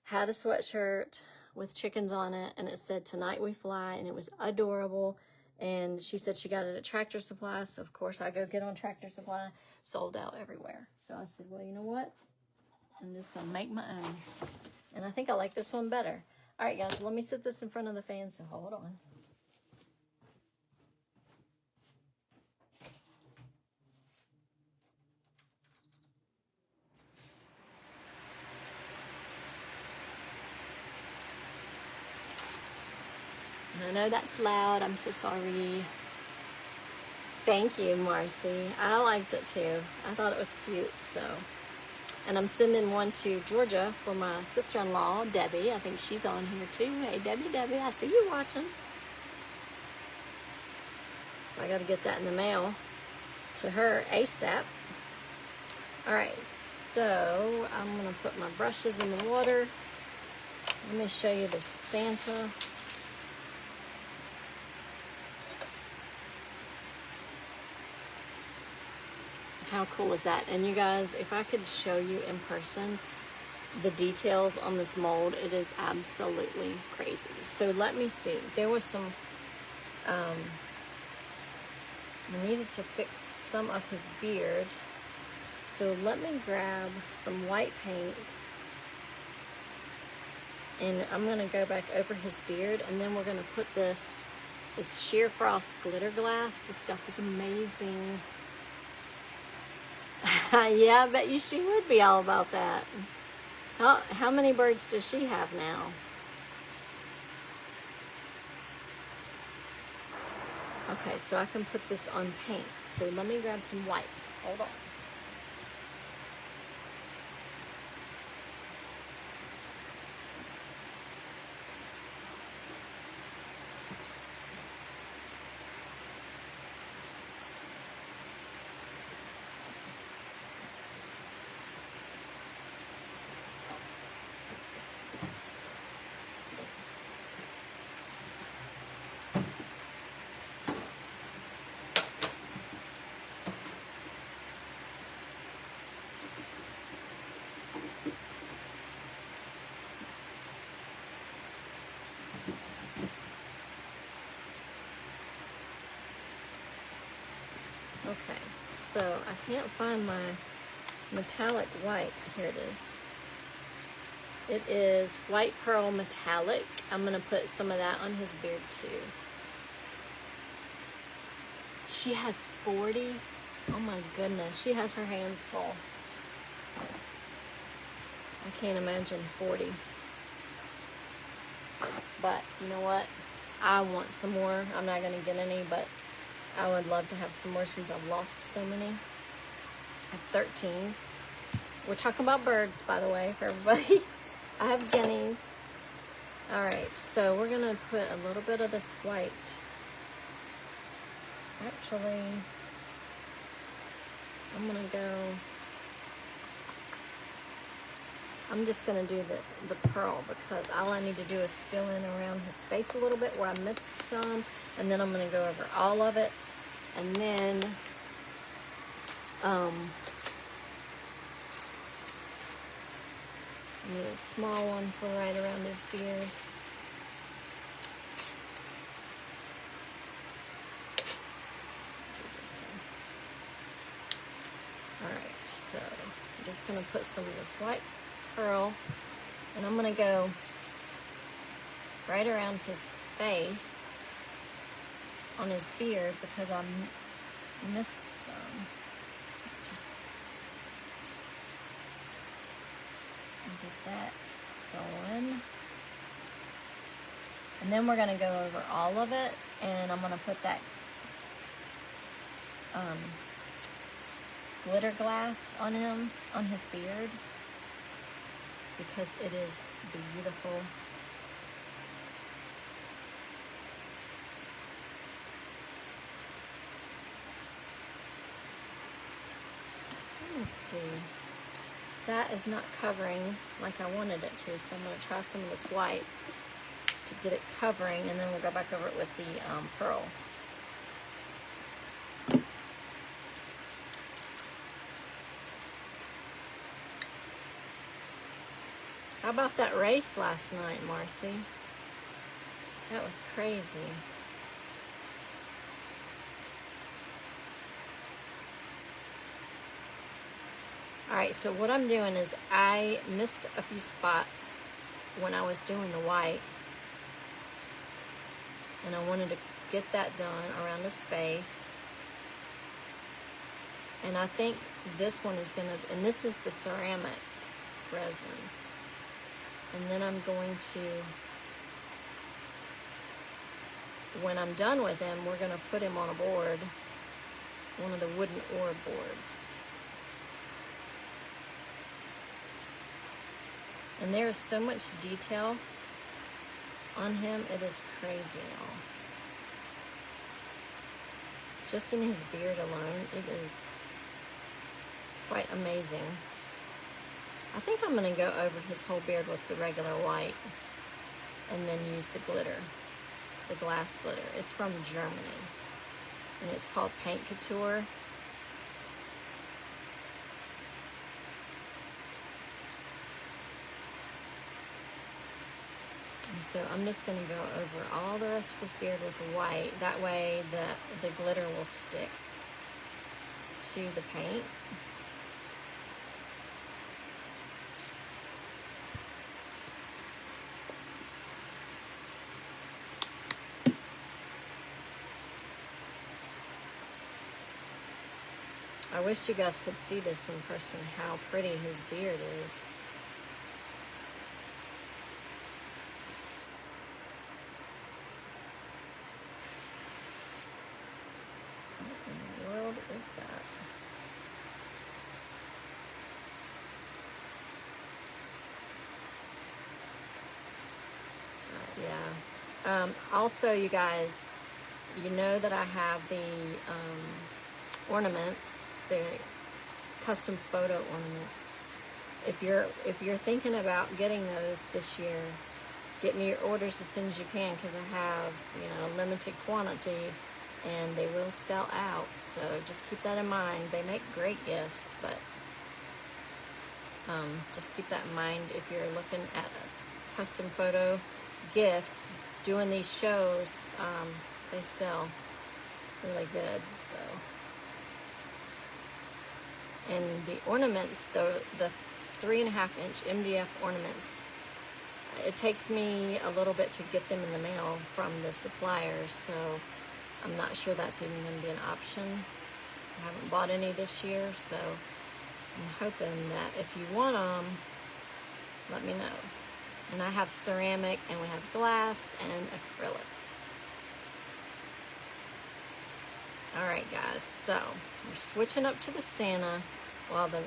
Speaker 1: had a sweatshirt with chickens on it, and it said "Tonight we fly," and it was adorable. And she said she got it at Tractor Supply. So, of course, I go get on Tractor Supply. Sold out everywhere. So I said, well, you know what? I'm just going to make my own. And I think I like this one better. All right, guys, let me sit this in front of the fan. So hold on. And I know that's loud. I'm so sorry. Thank you, Marcy. I liked it too. I thought it was cute. So, and I'm sending one to Georgia for my sister-in-law, Debbie. I think she's on here too. Hey, Debbie, I see you watching. So I got to get that in the mail to her ASAP. All right, so I'm going to put my brushes in the water. Let me show you the Santa. How cool is that? And you guys, if I could show you in person the details on this mold, it is absolutely crazy. So let me see. There was some, I needed to fix some of his beard. So let me grab some white paint. And I'm going to go back over his beard. And then we're going to put this sheer frost glitter glass. This stuff is amazing. Yeah, I bet you she would be all about that. How many birds does she have now? Okay, so I can put this on paint. So let me grab some white. Hold on. Okay, so I can't find my metallic white. Here it is. It is white pearl metallic. I'm going to put some of that on his beard too. She has 40. Oh my goodness, she has her hands full. I can't imagine 40. But you know what? I want some more. I'm not going to get any, but I would love to have some more since I've lost so many. I have 13. We're talking about birds, by the way, for everybody. I have guineas. All right, so we're gonna put a little bit of this white. Actually, I'm just gonna do the pearl because all I need to do is fill in around his face a little bit where I missed some, and then I'm gonna go over all of it, and then I need a small one for right around his beard. Do this one. Alright, so I'm just going to put some of this white pearl, and I'm going to go right around his face on his beard because I missed some. Get that going, and then we're going to go over all of it, and I'm going to put that glitter glass on him, on his beard, because it is beautiful. Let me see. That is not covering like I wanted it to, so I'm going to try some of this white to get it covering, and then we'll go back over it with the pearl. How about that race last night, Marcy? That was crazy. All right, so what I'm doing is I missed a few spots when I was doing the white, and I wanted to get that done around his face. And I think this one is gonna, and this is the ceramic resin. And then I'm going to, when I'm done with him, we're gonna put him on a board, one of the wooden ore boards. And there is so much detail on him, it is crazy, y'all. Just in his beard alone, it is quite amazing. I think I'm gonna go over his whole beard with the regular white and then use the glitter, the glass glitter. It's from Germany, and it's called Paint Couture. And so I'm just going to go over all the rest of his beard with the white. That way the glitter will stick to the paint. I wish you guys could see this in person, how pretty his beard is. Is that? Yeah. Also, you guys, you know that I have the ornaments, the custom photo ornaments. If you're thinking about getting those this year, get me your orders as soon as you can, because I have, you know, limited quantity. And they will sell out, so just keep that in mind. They make great gifts, but just keep that in mind if you're looking at a custom photo gift. Doing these shows, they sell really good. So, and the ornaments, the 3.5-inch MDF ornaments, it takes me a little bit to get them in the mail from the suppliers, so I'm not sure that's even going to be an option. I haven't bought any this year, so I'm hoping that if you want them, let me know. And I have ceramic, and we have glass and acrylic. Alright guys, so we're switching up to the Santa while the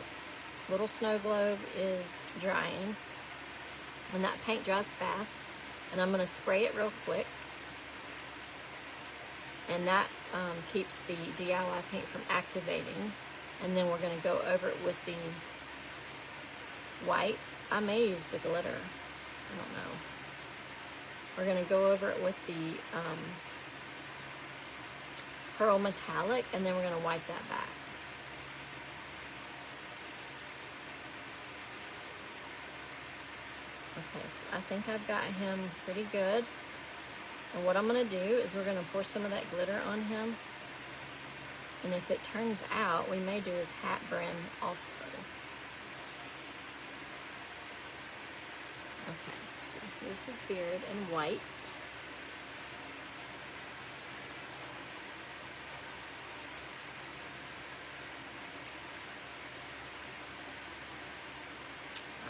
Speaker 1: little snow globe is drying. And that paint dries fast. And I'm going to spray it real quick. And that keeps the DIY paint from activating. And then we're going to go over it with the white. I may use the glitter. I don't know. We're going to go over it with the pearl metallic, and then we're going to wipe that back. Okay, so I think I've got him pretty good. And what I'm going to do is we're going to pour some of that glitter on him. And if it turns out, we may do his hat brim also. Okay, so here's his beard in white.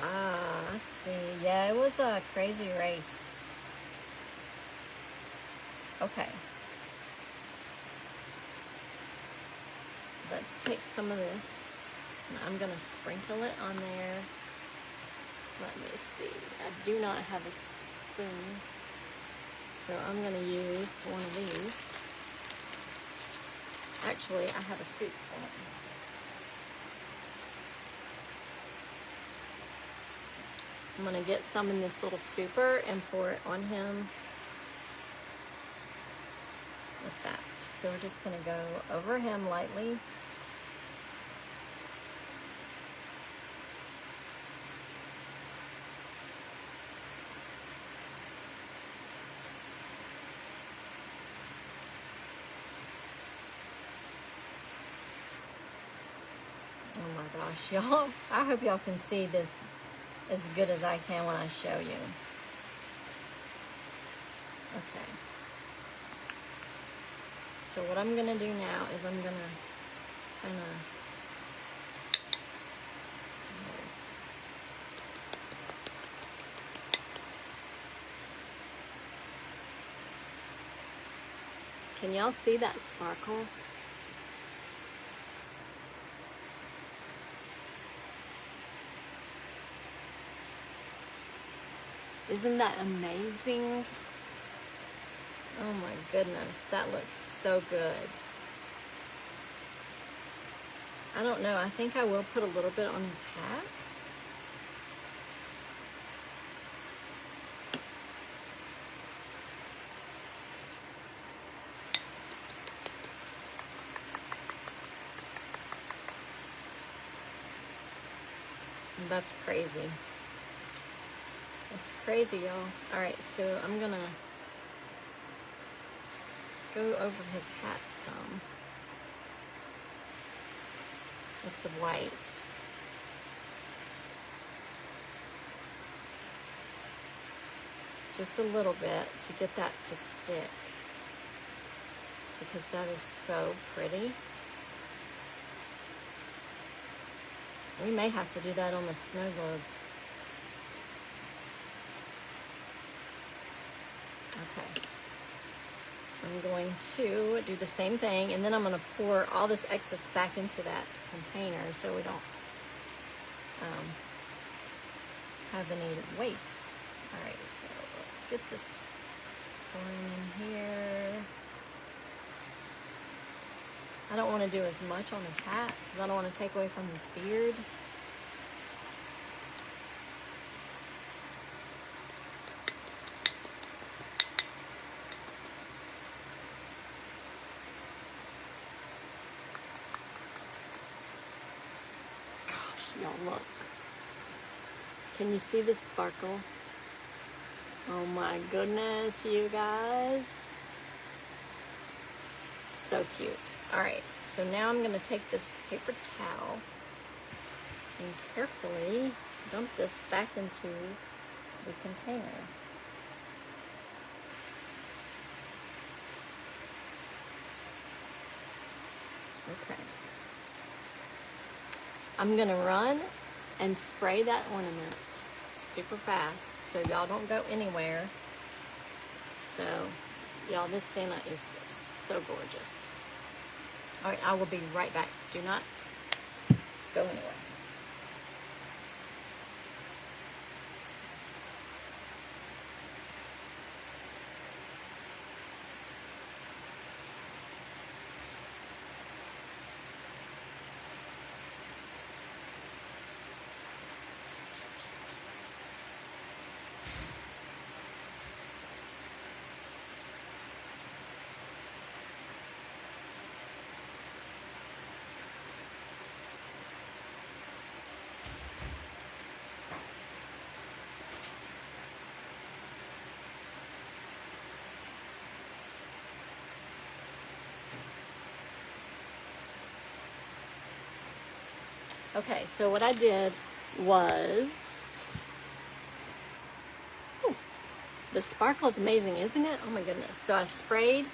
Speaker 1: Ah, I see. Yeah, it was a crazy race. Okay. Let's take some of this, and I'm going to sprinkle it on there. Let me see. I do not have a spoon, so I'm going to use one of these. Actually, I have a scoop. I'm going to get some in this little scooper and pour it on him with that. So we're just going to go over him lightly. Oh my gosh, y'all, I hope y'all can see this as good as I can when I show you. Okay. So what I'm gonna do now is I'm gonna kind of can y'all see that sparkle? Isn't that amazing? Oh my goodness, that looks so good. I don't know, I think I will put a little bit on his hat. That's crazy. That's crazy, y'all. All right, so I'm gonna go over his hat some with the white. Just a little bit to get that to stick, because that is so pretty. We may have to do that on the snow globe. Okay. I'm going to do the same thing, and then I'm going to pour all this excess back into that container so we don't have any waste. All right, so let's get this pouring in here. I don't want to do as much on his hat because I don't want to take away from his beard. Gosh, y'all look. Can you see the sparkle? Oh my goodness, you guys. So cute. All right, so now I'm gonna take this paper towel and carefully dump this back into the container. Okay. I'm gonna run and spray that ornament super fast so y'all don't go anywhere. So, y'all, this Santa is so gorgeous. All right, I will be right back. Do not go anywhere. Okay, so what I did was, the sparkle is amazing, isn't it? Oh my goodness. So I sprayed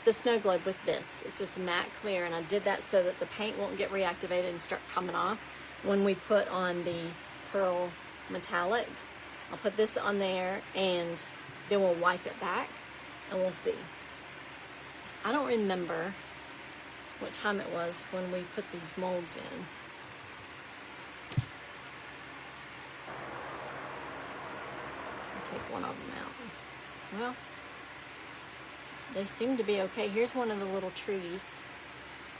Speaker 1: the snow globe with this. It's just matte clear, and I did that so that the paint won't get reactivated and start coming off when we put on the pearl metallic. I'll put this on there, and then we'll wipe it back, and we'll see. I don't remember what time it was when we put these molds in. Take one of them out. Well, they seem to be okay. Here's one of the little trees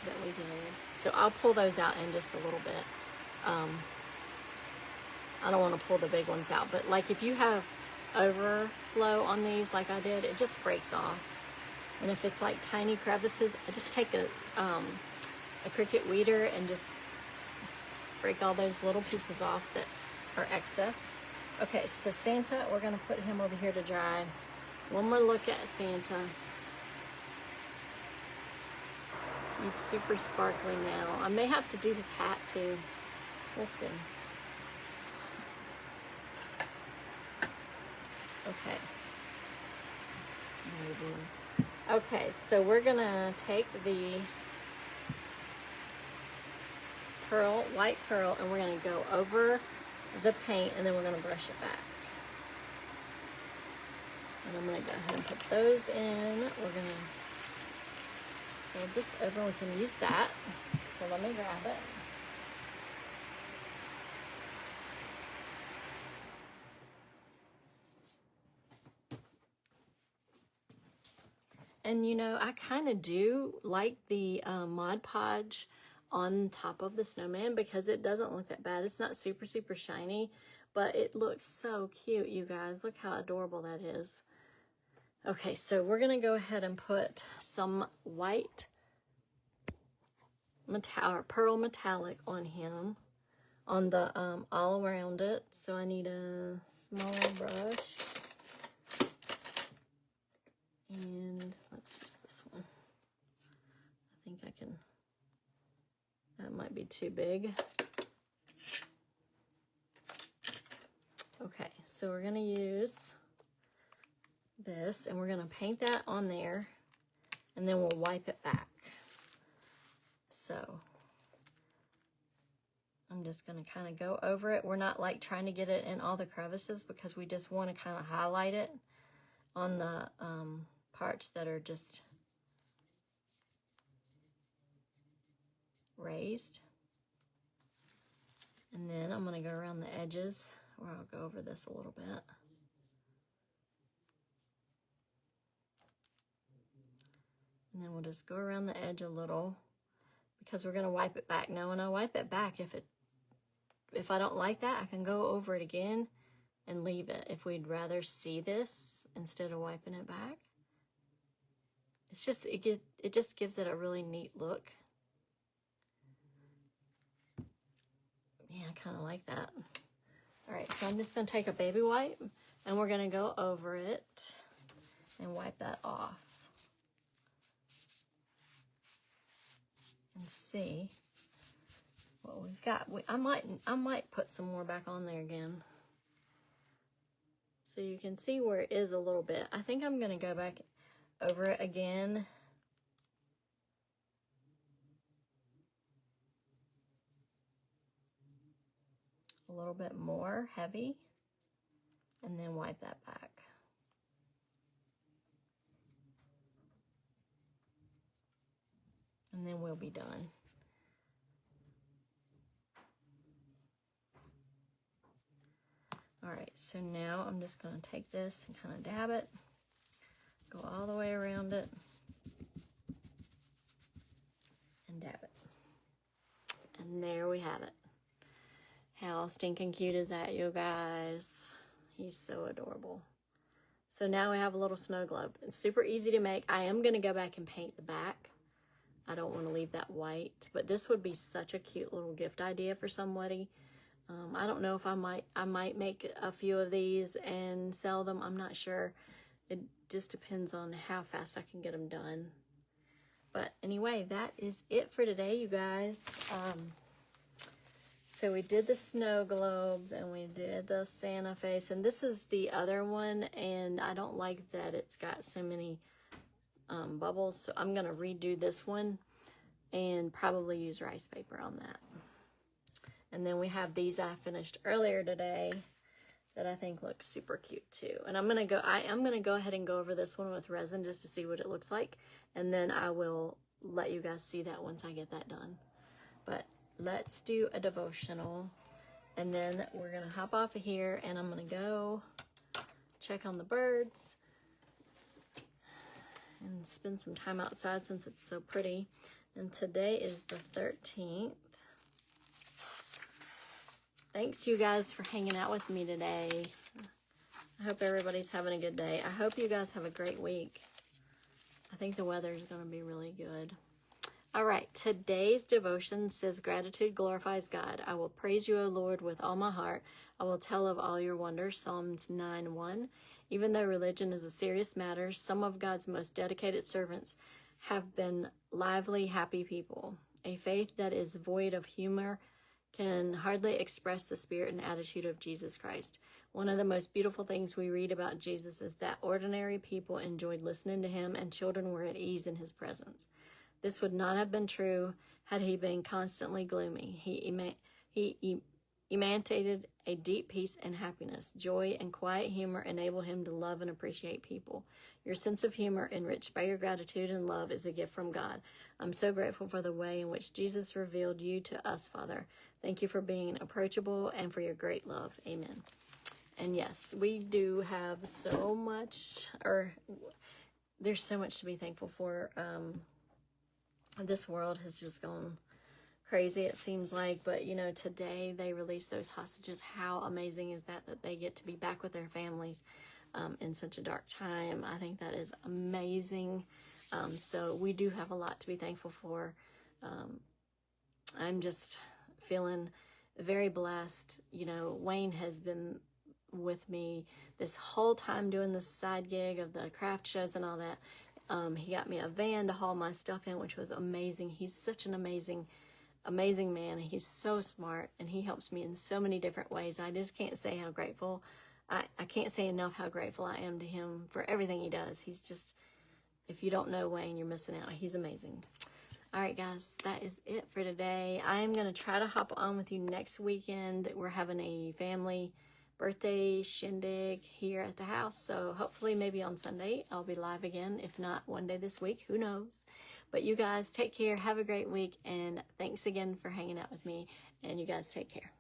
Speaker 1: that we did. So I'll pull those out in just a little bit. I don't want to pull the big ones out, but like if you have overflow on these like I did, it just breaks off. And if it's like tiny crevices, I just take a Cricut weeder and just break all those little pieces off that are excess. Okay, so Santa, we're gonna put him over here to dry. One more look at Santa. He's super sparkly now. I may have to do his hat too. We'll see. Okay. Okay, so we're gonna take the pearl, white pearl, and we're gonna go over the paint, and then we're gonna brush it back. And I'm gonna go ahead and put those in. We're gonna fold this over. We can use that. So let me grab it. And you know, I kind of do like the Mod Podge on top of the snowman because it doesn't look that bad. It's not super, super shiny, but it looks so cute, you guys. Look how adorable that is. Okay, so we're gonna go ahead and put some white pearl metallic on him, on the all around it. So I need a smaller brush. And let's use this one. I think I can, that might be too big. Okay, so we're gonna use this and we're gonna paint that on there and then we'll wipe it back. So I'm just gonna kind of go over it. We're not like trying to get it in all the crevices because we just want to kind of highlight it on the parts that are just raised. And then I'm going to go around the edges, or I'll go over this a little bit. And then we'll just go around the edge a little because we're going to wipe it back. Now when I wipe it back, if I don't like that, I can go over it again and leave it. If we'd rather see this instead of wiping it back. It's just, it just gives it a really neat look. Yeah, I kind of like that. All right, so I'm just going to take a baby wipe and we're going to go over it and wipe that off. And see what we've got. I might put some more back on there again. So you can see where it is a little bit. I think I'm going to go back over it again. A little bit more heavy. And then wipe that back. And then we'll be done. All right, so now I'm just going to take this and kind of dab it. Go all the way around it. And dab it. And there we have it. How stinking cute is that, you guys? He's so adorable. So now we have a little snow globe. It's super easy to make. I am going to go back and paint the back. I don't want to leave that white, but this would be such a cute little gift idea for somebody. I don't know if I might make a few of these and sell them. I'm not sure. It just depends on how fast I can get them done. But anyway, that is it for today, you guys. So we did the snow globes and we did the Santa face, and this is the other one, and I don't like that it's got so many bubbles, so I'm gonna redo this one and probably use rice paper on that. And then we have these I finished earlier today that I think look super cute too. And I'm gonna go ahead and go over this one with resin just to see what it looks like, and then I will let you guys see that once I get that done. But let's do a devotional, and then we're gonna hop off of here and I'm gonna go check on the birds and spend some time outside since it's so pretty. And today is the 13th. Thanks you guys for hanging out with me today. I hope everybody's having a good day. I hope you guys have a great week. I think the weather is going to be really good. All right, today's devotion says, gratitude glorifies God. I will praise you, O Lord, with all my heart. I will tell of all your wonders. Psalms 9:1. Even though religion is a serious matter, some of God's most dedicated servants have been lively, happy people. A faith that is void of humor can hardly express the spirit and attitude of Jesus Christ. One of the most beautiful things we read about Jesus is that ordinary people enjoyed listening to him and children were at ease in his presence. This would not have been true had he been constantly gloomy. He emanated a deep peace and happiness. Joy and quiet humor enabled him to love and appreciate people. Your sense of humor, enriched by your gratitude and love, is a gift from God. I'm so grateful for the way in which Jesus revealed you to us, Father. Thank you for being approachable and for your great love. Amen. And yes, we do have so much, there's so much to be thankful for. This world has just gone crazy, it seems like, but you know, today they released those hostages. How amazing is that they get to be back with their families in such a dark time? I think that is amazing. So we do have a lot to be thankful for. I'm just feeling very blessed. You know, Wayne has been with me this whole time doing this side gig of the craft shows and all that. He got me a van to haul my stuff in, which was amazing. He's such an amazing man. He's so smart, and he helps me in so many different ways. I just can't say how grateful. I can't say enough how grateful I am to him for everything he does. He's just, if you don't know Wayne, you're missing out. He's amazing. All right, guys, that is it for today. I am going to try to hop on with you next weekend. We're having a family birthday shindig here at the house, so hopefully maybe on Sunday I'll be live again. If not, one day this week, who knows? But you guys take care, have a great week, and thanks again for hanging out with me, and you guys take care.